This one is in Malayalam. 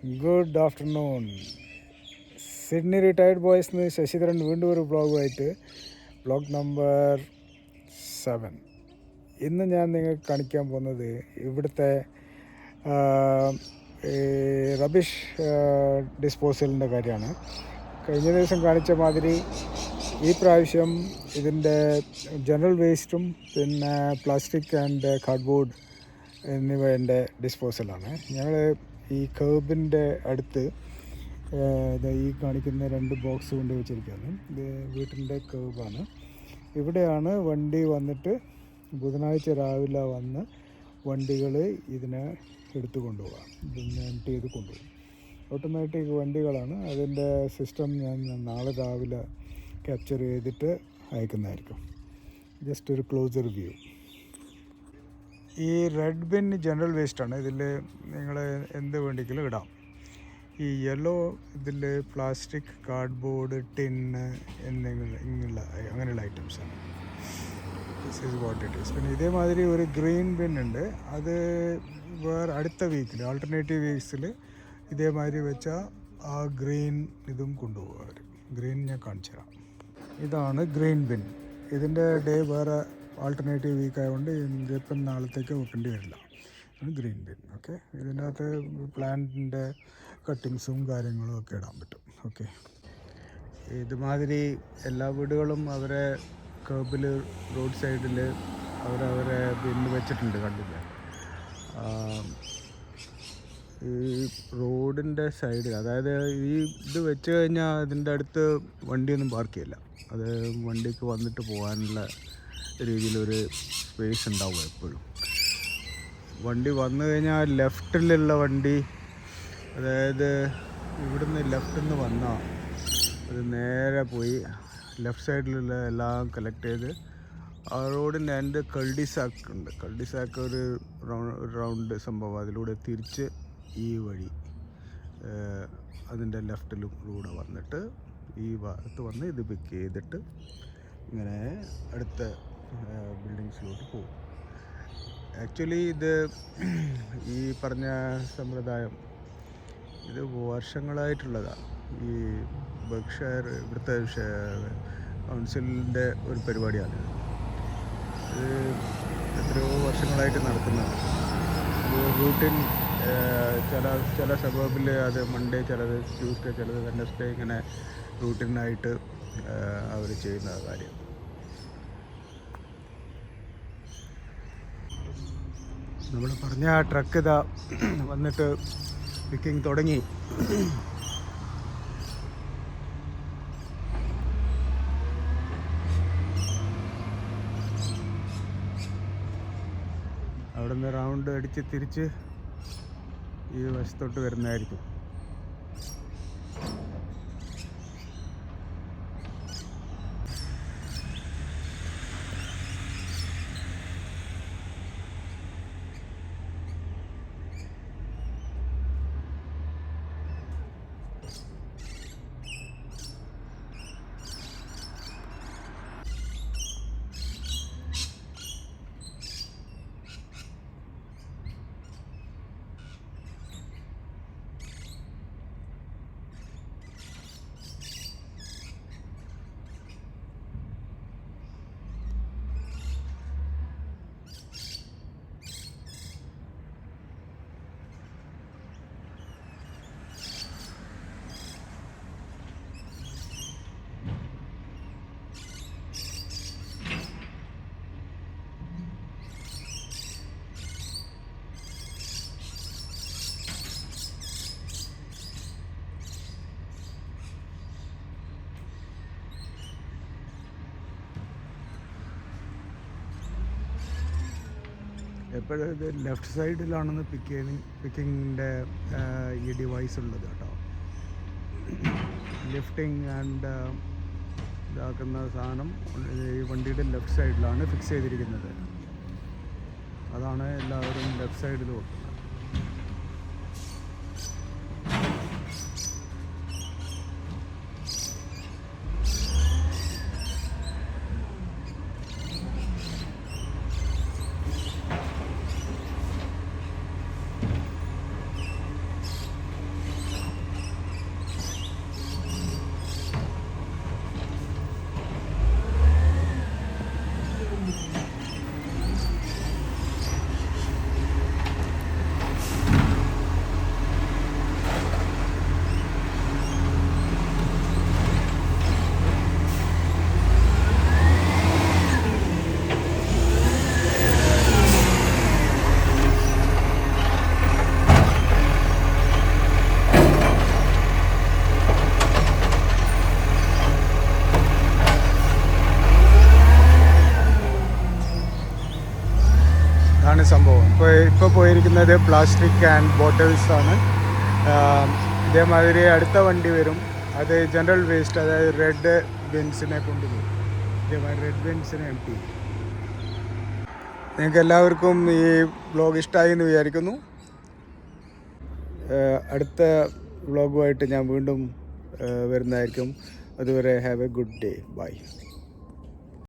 Good afternoon. Sydney retired boys Sasidharan വീണ്ടും ഒരു വ്ളോഗുമായിട്ട്, വ്ളോഗ് നമ്പർ 7. ഇന്ന് ഞാൻ നിങ്ങൾക്ക് കാണിക്കാൻ പോകുന്നത് ഇവിടുത്തെ റബിഷ് ഡിസ്പോസലിൻ്റെ കാര്യമാണ്. കഴിഞ്ഞ ദിവസം കാണിച്ച മാതിരി ഈ പ്രാവശ്യം ഇതിൻ്റെ ജനറൽ വേസ്റ്റും പിന്നെ പ്ലാസ്റ്റിക് ആൻഡ് കാർഡ്ബോർഡ് എന്നിവയുടെ ഡിസ്പോസലാണ്. ഞങ്ങൾ ഈ കേബിൻ്റെ അടുത്ത് ഈ കാണിക്കുന്ന 2 ബോക്സ് കൊണ്ട് വെച്ചിരിക്കുകയാണ്. ഇത് വീട്ടിൻ്റെ കേബാണ്. ഇവിടെയാണ് വണ്ടി വന്നിട്ട് ബുധനാഴ്ച രാവിലെ വന്ന് വണ്ടികൾ ഇതിനെ എടുത്തു കൊണ്ടുപോകാം, പിന്നെ എംപ്റ്റി ചെയ്ത് കൊണ്ടുപോകും. ഓട്ടോമാറ്റിക് വണ്ടികളാണ്. അതിൻ്റെ സിസ്റ്റം ഞാൻ നാളെ രാവിലെ ക്യാപ്ചർ ചെയ്തിട്ട് അയക്കുന്നതായിരിക്കും. ജസ്റ്റ് ഒരു ക്ലോസർ വ്യൂ. ഈ റെഡ് ബിൻ ജനറൽ വേസ്റ്റാണ്. ഇതിൽ നിങ്ങൾ എന്ത് വേണ്ടെങ്കിലും ഇടാം. ഈ യെല്ലോ ഇതിൽ പ്ലാസ്റ്റിക്, കാർഡ്ബോർഡ്, ടിന്ന് എന്നിങ്ങനെയുള്ള അങ്ങനെയുള്ള ഐറ്റംസാണ്. This is what it is. പിന്നെ ഇതേമാതിരി ഒരു ഗ്രീൻ ബിൻ ഉണ്ട്. അത് വേറെ അടുത്ത വീക്കിൽ, ആൾട്ടർനേറ്റീവ് വീക്സിൽ ഇതേമാതിരി വെച്ചാൽ ആ ഗ്രീൻ ഇതും കൊണ്ടുപോകും അവർ. ഗ്രീൻ ഞാൻ കാണിച്ചു തരാം. ഇതാണ് ഗ്രീൻ ബിൻ. ഇതിൻ്റെ ഡേ വേറെ ആൾട്ടർനേറ്റീവ് വീക്ക് ആയതുകൊണ്ട് ഇതിപ്പം നാളത്തേക്ക് വെക്കേണ്ടി വരില്ല. Green bin. ഓക്കെ, ഇതിനകത്ത് പ്ലാന്റിൻ്റെ കട്ടിങ്സും കാര്യങ്ങളും ഒക്കെ ഇടാൻ പറ്റും. ഓക്കെ, ഇതുമാതിരി എല്ലാ വീടുകളും അവരെ കേബിൽ റോഡ് സൈഡിൽ അവരവരെ ബിന്ന് വെച്ചിട്ടുണ്ട്. കണ്ടില്ല, ഈ റോഡിൻ്റെ സൈഡിൽ, അതായത് ഈ ഇത് വെച്ച് കഴിഞ്ഞാൽ ഇതിൻ്റെ അടുത്ത് വണ്ടിയൊന്നും പാർക്ക് ചെയ്യില്ല. അത് വണ്ടിക്ക് വന്നിട്ട് പോകാനുള്ള രീതിയിലൊരു സ്പേസ് ഉണ്ടാവും എപ്പോഴും. വണ്ടി വന്നു കഴിഞ്ഞാൽ ലെഫ്റ്റിലുള്ള വണ്ടി, അതായത് ഇവിടുന്ന് ലെഫ്റ്റിൽ നിന്ന് വന്നാൽ അത് നേരെ പോയി ലെഫ്റ്റ് സൈഡിലുള്ള എല്ലാം കളക്ട് ചെയ്ത് ആ റോഡിൻ്റെ എൻ്റെ കൾഡിസാക്ക് ഉണ്ട്. കൾഡിസാക്ക് ഒരു റൗണ്ട് സംഭവം. അതിലൂടെ തിരിച്ച് ഈ വഴി അതിൻ്റെ ലെഫ്റ്റിലൂടെ വന്നിട്ട് ഈ ഭാഗത്ത് വന്ന് ഇത് പിക്ക് ചെയ്തിട്ട് ഇങ്ങനെ അടുത്ത ബിൽഡിങ്സിലോട്ട് പോകും. ആക്ച്വലി ഇത് ഈ പറഞ്ഞ സമ്പ്രദായം ഇത് വർഷങ്ങളായിട്ടുള്ളതാണ്. ഈ ബർക്ക്ഷയർ ഇവിടുത്തെ കൗൺസിലിൻ്റെ ഒരു പരിപാടിയാണ്. ഇത് എത്രയോ വർഷങ്ങളായിട്ട് നടക്കുന്നതാണ്. റൂട്ടിൻ ചില സബർബിൽ അത് മൺഡേ, ചിലത് ട്യൂസ്ഡേ, ചിലത് വെഡ്നെസ്ഡേ, ഇങ്ങനെ റൂട്ടിനായിട്ട് അവർ ചെയ്യുന്ന കാര്യം. നമ്മൾ പറഞ്ഞ ആ ട്രക്ക് ഇതാ വന്നിട്ട് പിക്കിങ് തുടങ്ങി. അവിടെ നിന്ന് റൗണ്ട് അടിച്ച് തിരിച്ച് ഈ വശത്തോട്ട് വരുന്നതായിരിക്കും. എപ്പോഴും ഇത് ലെഫ്റ്റ് സൈഡിലാണെന്ന് പിക്കിങ്ങിൻ്റെ ഈ ഡിവൈസ് ഉള്ളത് കേട്ടോ. ലിഫ്റ്റിംഗ് ആൻഡ് ഇതാക്കുന്ന സാധനം ഈ വണ്ടിയുടെ ലെഫ്റ്റ് സൈഡിലാണ് ഫിക്സ് ചെയ്തിരിക്കുന്നത്. അതാണ് എല്ലാവരും ലെഫ്റ്റ് സൈഡിൽ വെക്കുന്നത്. സംഭവം. ഇപ്പോൾ പോയിരിക്കുന്നത് പ്ലാസ്റ്റിക് ആൻഡ് ബോട്ടിൽസ് ആണ്. ഇതേമാതിരി അടുത്ത വണ്ടി വരും, അത് ജനറൽ വേസ്റ്റ്, അതായത് റെഡ് ബിൻസിനെ കൊണ്ടുപോകും. ഇതേമാതിരി റെഡ് ബിൻസിനെ എംപ്റ്റി. നിങ്ങൾക്ക് എല്ലാവർക്കും ഈ വ്ളോഗ് ഇഷ്ടമായി എന്ന് വിചാരിക്കുന്നു. അടുത്ത വ്ളോഗുമായിട്ട് ഞാൻ വീണ്ടും വരുന്നതായിരിക്കും. അതുവരെ have a good day. By.